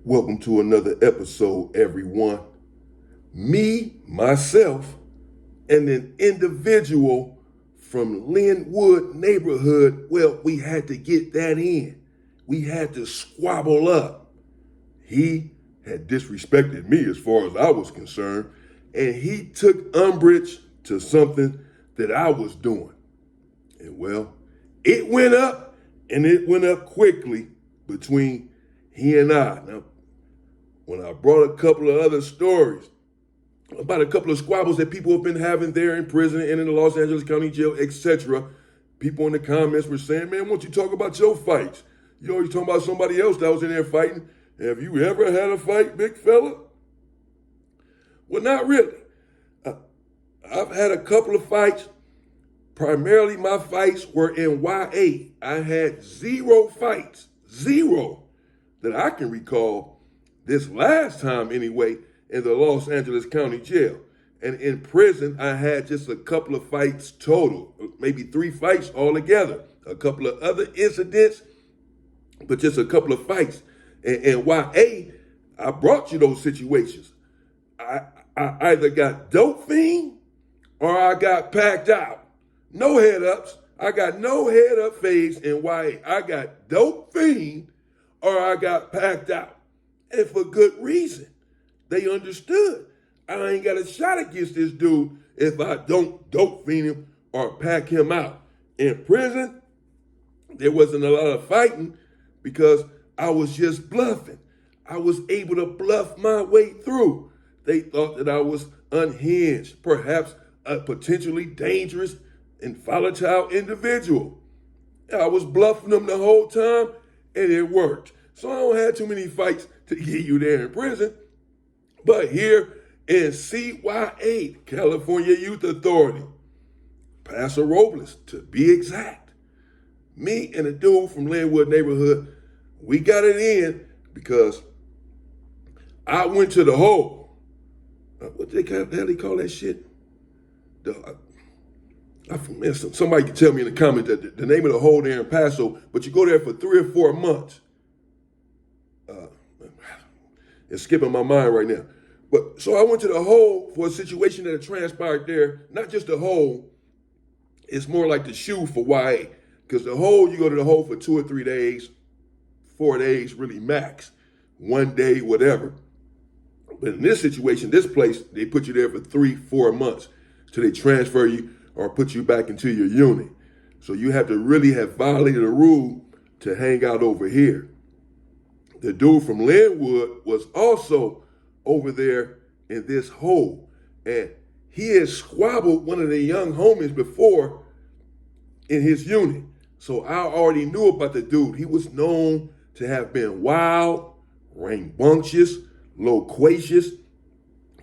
Welcome to another episode, everyone. Me, myself, and an individual from Lynwood neighborhood, well, we had to get that in. We had to squabble up. He had disrespected me as far as I was concerned, and he took umbrage to something that I was doing. And well, it went up, and it went up quickly between he and I. Now, when I brought a couple of other stories about a couple of squabbles that people have been having there in prison and in the Los Angeles County Jail, etc., people in the comments were saying, man, why don't you talk about your fights? You always talking about somebody else that was in there fighting. Have you ever had a fight, big fella? Well, not really. I've had a couple of fights. Primarily, my fights were in YA. I had zero fights, zero, that I can recall this last time anyway, in the Los Angeles County Jail. And in prison, I had just a couple of fights total, maybe 3 fights altogether. A couple of other incidents, but just a couple of fights. And YA, I brought you those situations. I either got dope fiend or I got packed out. No head ups. I got no head up phase in YA. I got dope fiend or I got packed out. And for good reason. They understood. I ain't got a shot against this dude if I don't dope fiend him or pack him out. In prison, there wasn't a lot of fighting because I was just bluffing. I was able to bluff my way through. They thought that I was unhinged, perhaps a potentially dangerous and volatile individual. I was bluffing them the whole time, and it worked. So I don't have too many fights to get you there in prison. But here in CYA, California Youth Authority, Paso Robles, to be exact, me and a dude from Lynwood neighborhood, we got it in because I went to the hole. What the hell they call that shit? Somebody can tell me in the comments that the name of the hole there in Paso, but you go there for 3 or 4 months. It's skipping my mind right now. But so I went to the hole for a situation that had transpired there. Not just the hole, it's more like the shoe for YA. Because the hole, you go to the hole for 2 or 3 days, 4 days, really max. 1 day, whatever. But in this situation, this place, they put you there for 3, 4 months till they transfer you or put you back into your unit. So you have to really have violated a rule to hang out over here. The dude from Lynwood was also over there in this hole. And he had squabbled one of the young homies before in his unit. So I already knew about the dude. He was known to have been wild, rambunctious, loquacious.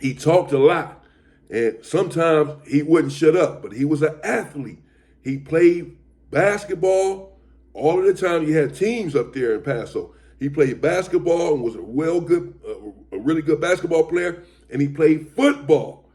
He talked a lot. And sometimes he wouldn't shut up, but he was an athlete. He played basketball all of the time. You had teams up there in Paso. He played basketball and was a really good basketball player, and he played football.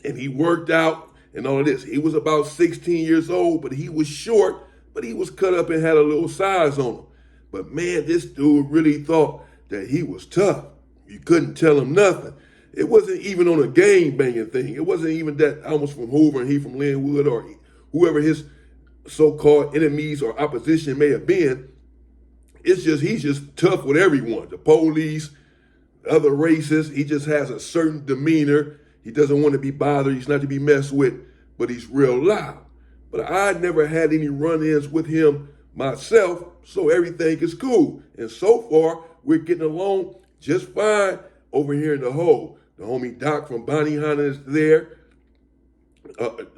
And he worked out and all of this. He was about 16 years old, but he was short, but he was cut up and had a little size on him. But man, this dude really thought that he was tough. You couldn't tell him nothing. It wasn't even on a game banging thing. It wasn't even that I was from Hoover and he from Lynwood or whoever his so-called enemies or opposition may have been. It's just, he's just tough with everyone. The police, other races. He just has a certain demeanor. He doesn't want to be bothered. He's not to be messed with, but he's real loud. But I never had any run-ins with him myself, so everything is cool. And so far, we're getting along just fine over here in the hole. The homie Doc from Bonnie is there.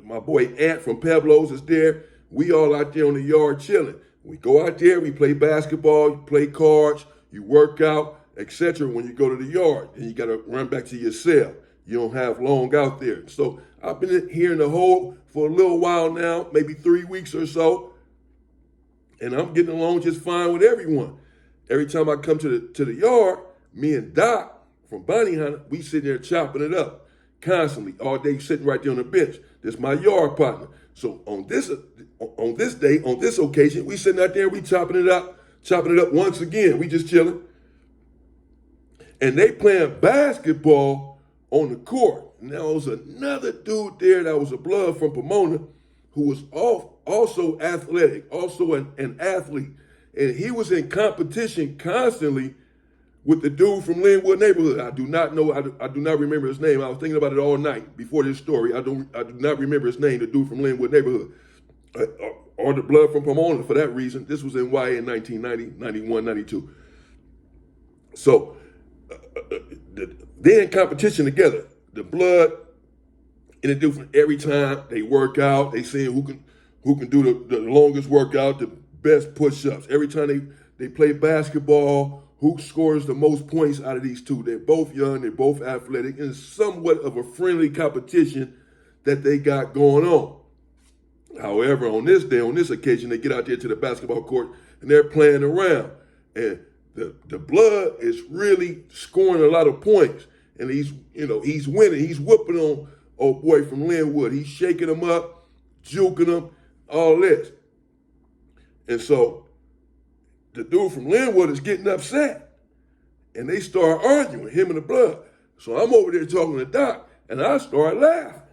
My boy Ant from Pueblos is there. We all out there on the yard chilling. We go out there, we play basketball, you play cards, you work out, etc. when you go to the yard. And you got to run back to your cell. You don't have long out there. So I've been here in the hole for a little while now, maybe 3 weeks or so. And I'm getting along just fine with everyone. Every time I come to the yard, me and Doc from Bonnie we sitting there chopping it up constantly, all day sitting right there on the bench. This is my yard partner. So on this day, on this occasion, we sitting out there, we chopping it up once again. We just chilling. And they playing basketball on the court. And there was another dude there that was a blood from Pomona who was also athletic, also an athlete. And he was in competition constantly with the dude from Lynwood neighborhood. I do not know, I do not remember his name. I was thinking about it all night before this story. I do not remember his name, the dude from Lynwood neighborhood. Or the blood from Pomona for that reason. This was in YA in 1990, 91, 92. So they're in competition together. The blood and the dude from every time they work out, they see who can do the longest workout, the best push-ups. Every time they play basketball, who scores the most points out of these two? They're both young, they're both athletic, and somewhat of a friendly competition that they got going on. However, on this day, on this occasion, they get out there to the basketball court and they're playing around. And the blood is really scoring a lot of points. And he's winning. He's whooping on old boy from Lynwood. He's shaking him up, juking him, all this. And so the dude from Lynwood is getting upset. And they start arguing, him and the blood. So I'm over there talking to Doc, and I start laughing.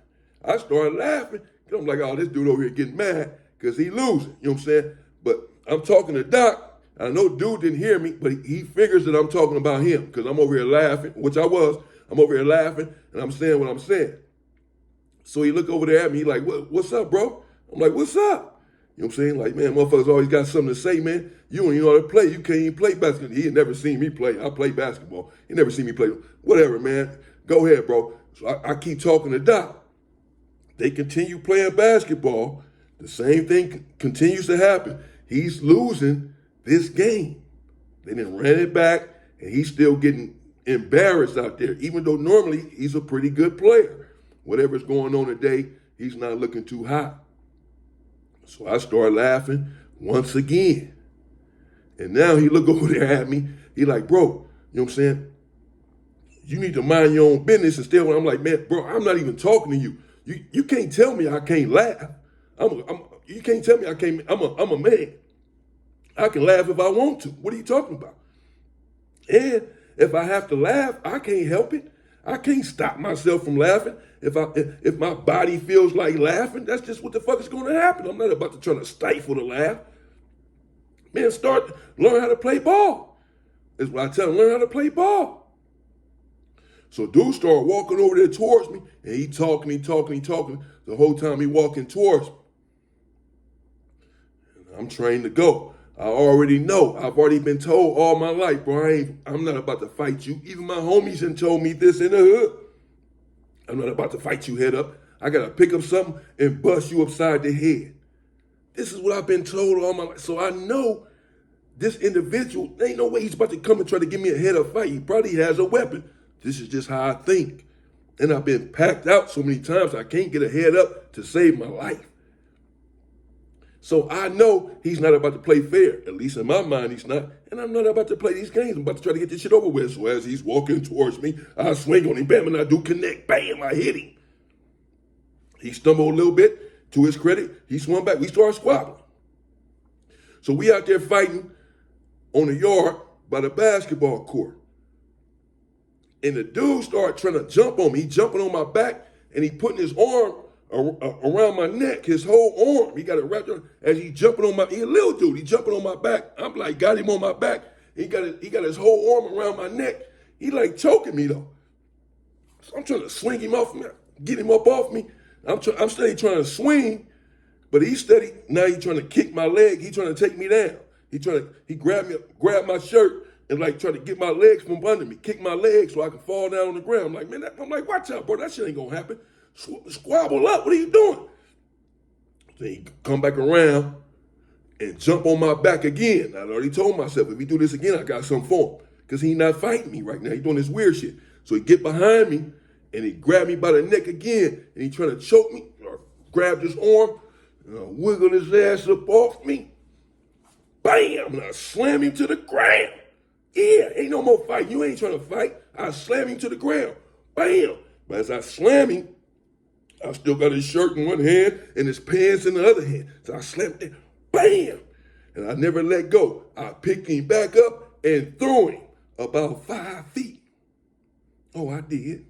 I'm like, oh, this dude over here getting mad because he losing. You know what I'm saying? But I'm talking to Doc. I know dude didn't hear me, but he figures that I'm talking about him because I'm over here laughing, which I was. I'm over here laughing, and I'm saying what I'm saying. So he look over there at me, he like, what's up, bro? I'm like, what's up? You know what I'm saying? Like, man, motherfuckers always got something to say, man. You don't even know how to play. You can't even play basketball. He had never seen me play. I play basketball. He never seen me play. Whatever, man. Go ahead, bro. So I keep talking to Doc. They continue playing basketball. The same thing continues to happen. He's losing this game. They didn't ran it back, and he's still getting embarrassed out there, even though normally he's a pretty good player. Whatever's going on today, he's not looking too hot. So I start laughing once again. And now he look over there at me. He like, bro, you know what I'm saying? You need to mind your own business. And still, I'm like, man, bro, I'm not even talking to you. You can't tell me I can't laugh. You can't tell me I can't. I'm a man. I can laugh if I want to. What are you talking about? And if I have to laugh, I can't help it. I can't stop myself from laughing. If my body feels like laughing, that's just what the fuck is going to happen. I'm not about to try to stifle the laugh. Man, learn how to play ball. That's what I tell him, learn how to play ball. So dude started walking over there towards me, and he talking. The whole time he walking towards me. And I'm trained to go. I already know. I've already been told all my life, bro, I'm not about to fight you. Even my homies had told me this in the hood. I'm not about to fight you head up. I got to pick up something and bust you upside the head. This is what I've been told all my life. So I know this individual, there ain't no way he's about to come and try to give me a head up fight. He probably has a weapon. This is just how I think. And I've been packed out so many times I can't get a head up to save my life. So I know he's not about to play fair. At least in my mind, he's not. And I'm not about to play these games. I'm about to try to get this shit over with. So as he's walking towards me, I swing on him, bam, and I do connect, bam, I hit him. He stumbled a little bit. To his credit, he swung back. We started squabbling. So we out there fighting on the yard by the basketball court. And the dude started trying to jump on me. He jumping on my back, and he putting his arm around my neck, his whole arm. He got it wrapped around as he jumping on he a little dude. He jumping on my back. I'm like, got him on my back. He got his whole arm around my neck. He like choking me though. So I'm trying to swing him off me, get him up off me. I'm steady trying to swing, but he's steady. Now he's trying to kick my leg. He's trying to take me down. He grabbed my shirt and like try to get my legs from under me, kick my legs so I can fall down on the ground. I'm like, man, I'm like, watch out, bro. That shit ain't gonna happen. Squabble up. What are you doing? Then he come back around and jump on my back again. I already told myself, if he do this again, I got something for him. Because he not fighting me right now. He doing this weird shit. So he get behind me and he grabbed me by the neck again. And he trying to choke me or grabbed his arm and wiggled his ass up off me. Bam! And I slam him to the ground. Yeah, ain't no more fight. You ain't trying to fight. I slam him to the ground. Bam! But as I slam him, I still got his shirt in one hand and his pants in the other hand. So I slammed it. Bam! And I never let go. I picked him back up and threw him about 5 feet. Oh, I did.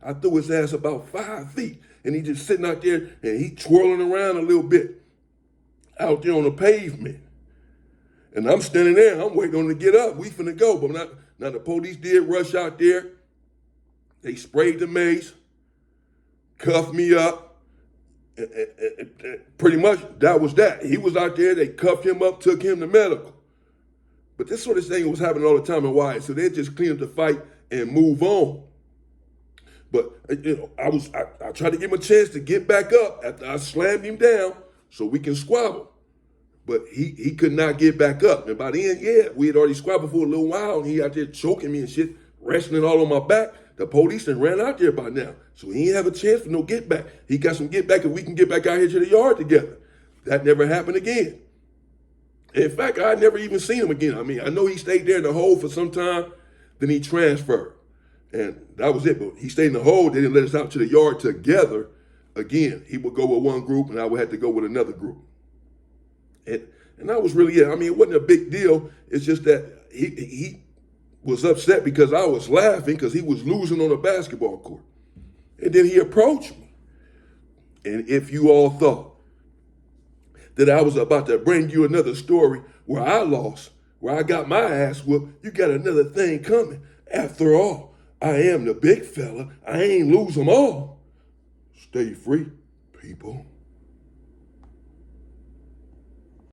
I threw his ass about 5 feet, and he just sitting out there, and he twirling around a little bit out there on the pavement. And I'm standing there, I'm waiting on him to get up. We finna go. But now the police did rush out there. They sprayed the mace, cuffed me up. Pretty much, that was that. He was out there, they cuffed him up, took him to medical. But this sort of thing was happening all the time in Wyatt, so they just clean up the fight and move on. But I tried to give him a chance to get back up after I slammed him down so we can squabble. But he could not get back up. And by the end, we had already squabbled for a little while, and he out there choking me and shit, wrestling all on my back. The police done ran out there by now. So he didn't have a chance for no get back. He got some get back if we can get back out here to the yard together. That never happened again. In fact, I never even seen him again. I mean, I know he stayed there in the hole for some time, then he transferred. And that was it. But he stayed in the hole. They didn't let us out to the yard together again. He would go with one group, and I would have to go with another group. And that was really it. I mean, it wasn't a big deal. It's just that he was upset because I was laughing because he was losing on the basketball court. And then he approached me. And if you all thought that I was about to bring you another story where I lost, where I got my ass whooped, you got another thing coming. After all, I am the big fella. I ain't lose them all. Stay free, people.